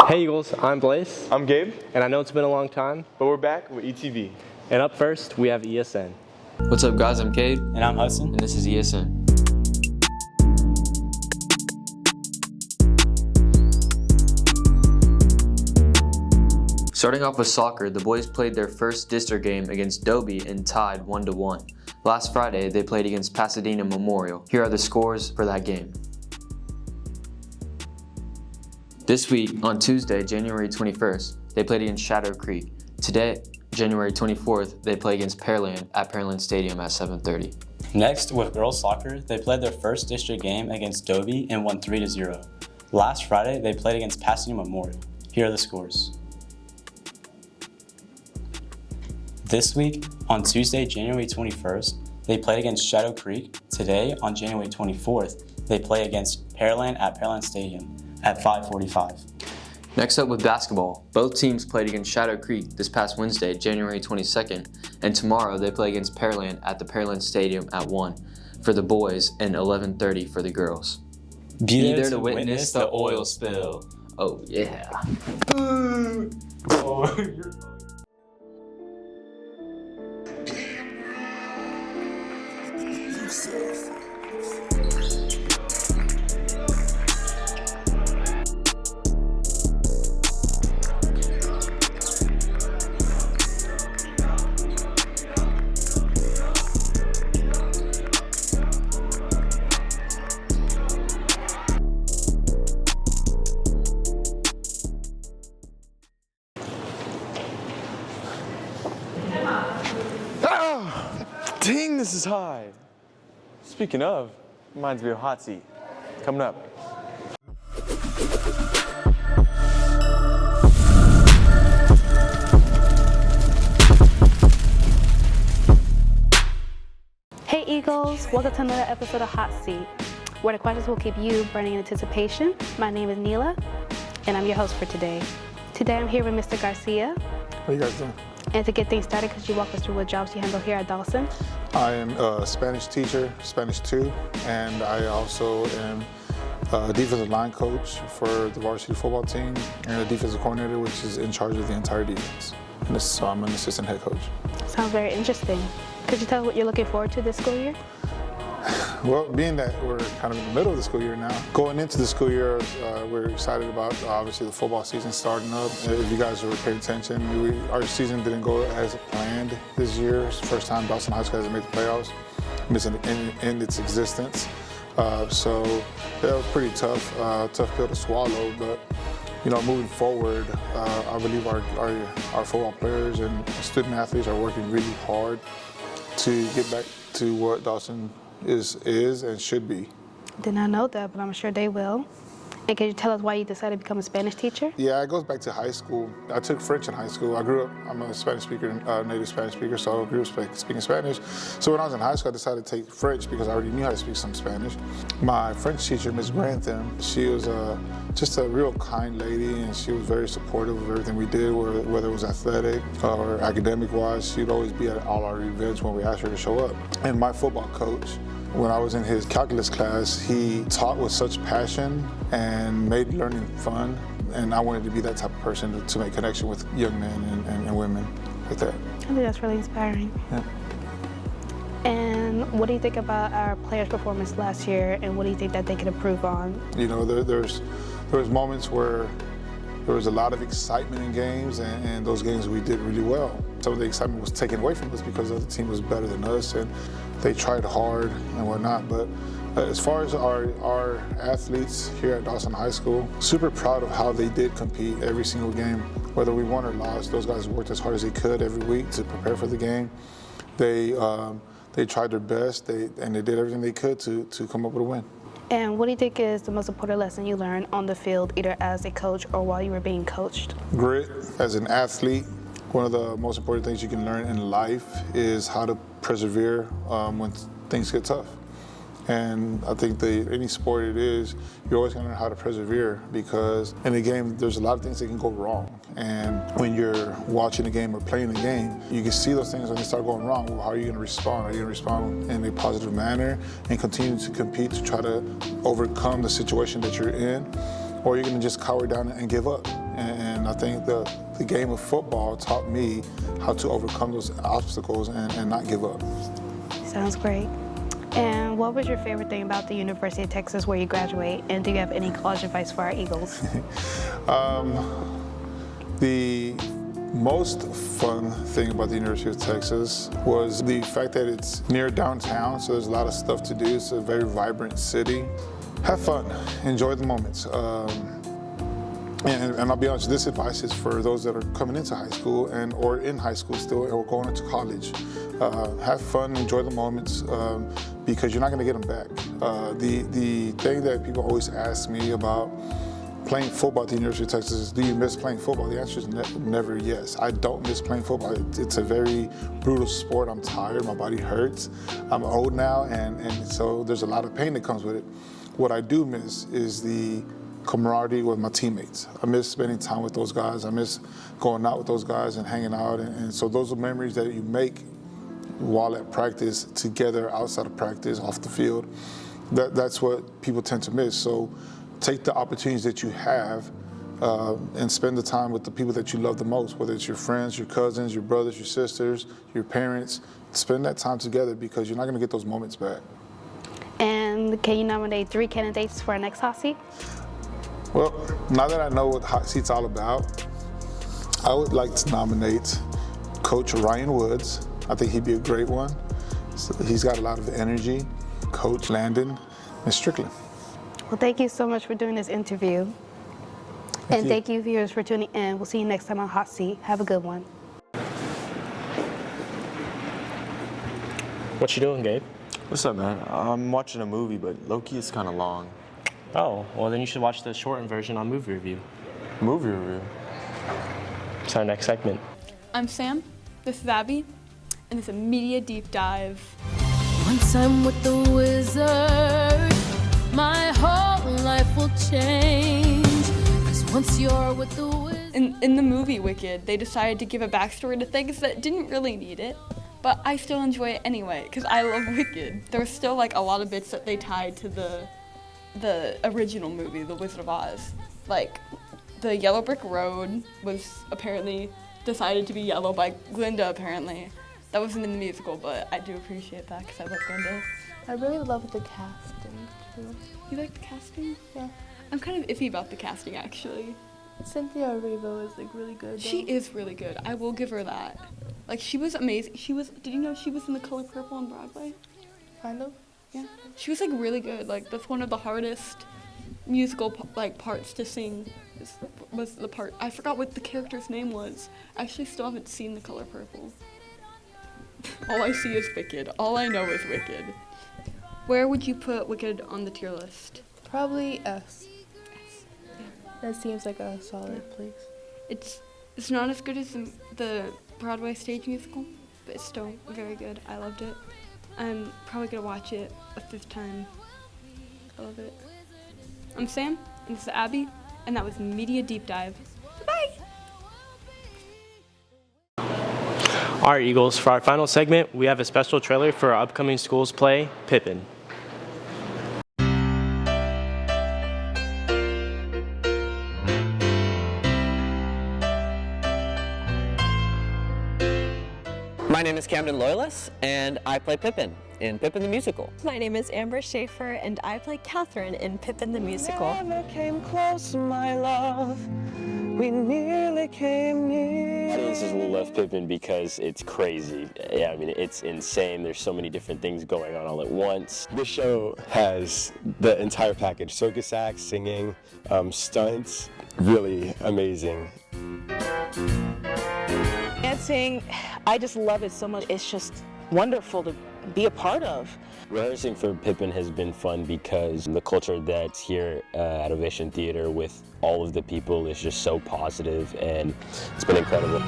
Hey Eagles, I'm Blaze. I'm Gabe. And I know it's been a long time, but we're back with ETV. And up first, we have ESN. What's up guys, I'm Cade. And I'm Hudson. And this is ESN. Starting off with soccer, the boys played their first district game against Dobie and tied 1-1. Last Friday, they played against Pasadena Memorial. Here are the scores for that game. This week, on Tuesday, January 21st, they played against Shadow Creek. Today, January 24th, they play against Pearland at Pearland Stadium at 7:30. Next, with girls soccer, they played their first district game against Dobie and won 3-0. Last Friday, they played against Pasadena Memorial. Here are the scores. This week, on Tuesday, January 21st, they played against Shadow Creek. Today, on January 24th, they play against Pearland at Pearland Stadium at 5:45. Next up with basketball, both teams played against Shadow Creek this past Wednesday, January 22nd, and tomorrow they play against Pearland at the Pearland Stadium at 1 for the boys and 11:30 for the girls. Be there to witness the oil spill. Oh yeah. Dang, this is high. Speaking of, reminds me of hot seat. Coming up. Hey Eagles, welcome to another episode of Hot Seat, where the questions will keep you burning in anticipation. My name is Neela, and I'm your host for today. Today I'm here with Mr. Garcia. How you guys doing? And to get things started, could you walk us through what jobs you handle here at Dawson? I am a Spanish teacher, Spanish 2, and I also am a defensive line coach for the varsity football team and a defensive coordinator, which is in charge of the entire defense. And so I'm an assistant head coach. Sounds very interesting. Could you tell us what you're looking forward to this school year? Well, being that we're kind of in the middle of the school year now, going into the school year, we're excited about obviously the football season starting up. If you guys were paying attention, our season didn't go as planned this year. It's the first time Dawson High School hasn't made the playoffs in its existence. So that was pretty tough pill to swallow. But you know, moving forward, I believe our football players and student athletes are working really hard to get back to what Dawson is and should be. Did not know that, but I'm sure they will. And can you tell us why you decided to become a Spanish teacher? Yeah, it goes back to high school. I took French in high school. I'm a Spanish speaker, native Spanish speaker, so I grew up speaking Spanish. So when I was in high school, I decided to take French because I already knew how to speak some Spanish. My French teacher, Ms. Grantham, she was just a real kind lady, and she was very supportive of everything we did, whether it was athletic or academic-wise. She'd always be at all our events when we asked her to show up. And my football coach, when I was in his calculus class, he taught with such passion and made learning fun. And I wanted to be that type of person to make connection with young men and women like that. I think that's really inspiring. Yeah. And what do you think about our players' performance last year, and what do you think that they could improve on? You know, there was moments where there was a lot of excitement in games, and those games we did really well. Some of the excitement was taken away from us because the other team was better than us, and they tried hard and whatnot. But as far as our athletes here at Dawson High School, super proud of how they did compete every single game. Whether we won or lost, those guys worked as hard as they could every week to prepare for the game. They tried their best, and they did everything they could to come up with a win. And what do you think is the most important lesson you learned on the field, either as a coach or while you were being coached? Grit. As an athlete, one of the most important things you can learn in life is how to persevere when things get tough. And I think any sport it is, you're always going to learn how to persevere, because in a game, there's a lot of things that can go wrong. And when you're watching a game or playing a game, you can see those things when they start going wrong. Well, how are you going to respond? Are you going to respond in a positive manner and continue to compete to try to overcome the situation that you're in? Or you're going to just cower down and give up And I think the game of football taught me how to overcome those obstacles and not give up. Sounds great. And what was your favorite thing about the University of Texas where you graduate? And do you have any college advice for our Eagles? The most fun thing about the University of Texas was the fact that it's near downtown, so there's a lot of stuff to do. It's a very vibrant city. Have fun, enjoy the moments. And I'll be honest, this advice is for those that are coming into high school or in high school still or going into college. Have fun, enjoy the moments, because you're not going to get them back. The thing that people always ask me about playing football at the University of Texas is, do you miss playing football? The answer is never yes. I don't miss playing football. It's a very brutal sport. I'm tired, my body hurts. I'm old now, and so there's a lot of pain that comes with it. What I do miss is the camaraderie with my teammates. I miss spending time with those guys. I miss going out with those guys and hanging out. And so those are memories that you make while at practice, together, outside of practice, off the field. That's what people tend to miss. So take the opportunities that you have and spend the time with the people that you love the most, whether it's your friends, your cousins, your brothers, your sisters, your parents. Spend that time together because you're not going to get those moments back. And can you nominate 3 candidates for our next hot seat? Well, now that I know what hot seat's all about, I would like to nominate Coach Ryan Woods. I think he'd be a great one. So he's got a lot of energy. Coach Landon and Strickland. Well, thank you so much for doing this interview. And thank you, viewers, for tuning in. We'll see you next time on Hot Seat. Have a good one. What you doing, Gabe? What's up, man? I'm watching a movie, but low-key it's kind of long. Oh, well then you should watch the shortened version on Movie Review. Movie review? It's our next segment. I'm Sam, this is Abby, and it's a media deep dive. Once I'm with the wizard, my whole life will change. 'Cause once you're with the wizard. In the movie Wicked, they decided to give a backstory to things that didn't really need it, but I still enjoy it anyway, because I love Wicked. There's still like a lot of bits that they tied to the original movie, The Wizard of Oz. Like, the Yellow Brick Road was apparently decided to be yellow by Glinda, apparently. That wasn't in the musical, but I do appreciate that because I love Glinda. I really love the casting, too. You like the casting? Yeah. I'm kind of iffy about the casting, actually. Cynthia Erivo is, like, really good, though. She is really good. I will give her that. Like, she was amazing. Did you know she was in The Color Purple on Broadway? Kind of. Yeah. She was, like, really good. Like, that's one of the hardest musical, parts to sing. Was the part. I forgot what the character's name was. I actually still haven't seen The Color Purple. All I see is Wicked. All I know is Wicked. Where would you put Wicked on the tier list? Probably S. That seems like a solid place. It's not as good as the Broadway stage musical, but it's still very good. I loved it. I'm probably gonna watch it a 5th time. I love it. I'm Sam, and this is Abby, and that was Media Deep Dive. Bye! All right, Eagles, for our final segment, we have a special trailer for our upcoming schools play, Pippin. My name is Camden Loyalist, and I play Pippin in Pippin the Musical. My name is Amber Schaefer, and I play Catherine in Pippin the Musical. Never came close, my love. We nearly came near. Audiences will love Pippin because it's crazy. Yeah, I mean, it's insane. There's so many different things going on all at once. This show has the entire package: circus acts, singing, stunts. Really amazing. Dancing, I just love it so much. It's just wonderful to be a part of. Rehearsing for Pippin has been fun because the culture that's here at Ovation Theater with all of the people is just so positive, and it's been incredible.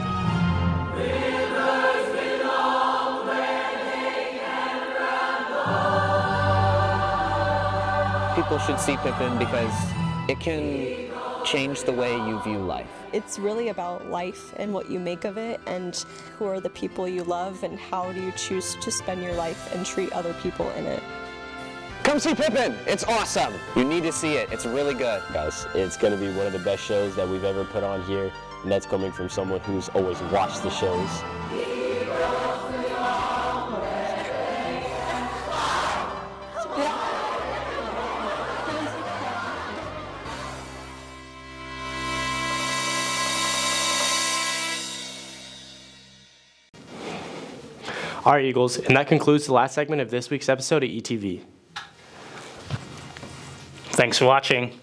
People should see Pippin because it can change the way you view life. It's really about life and what you make of it, and who are the people you love, and how do you choose to spend your life and treat other people in it. Come see Pippin. It's awesome. You need to see it. It's really good. Guys, it's going to be one of the best shows that we've ever put on here, and that's coming from someone who's always watched the shows. All right, Eagles, and that concludes the last segment of this week's episode of ETV. Thanks for watching.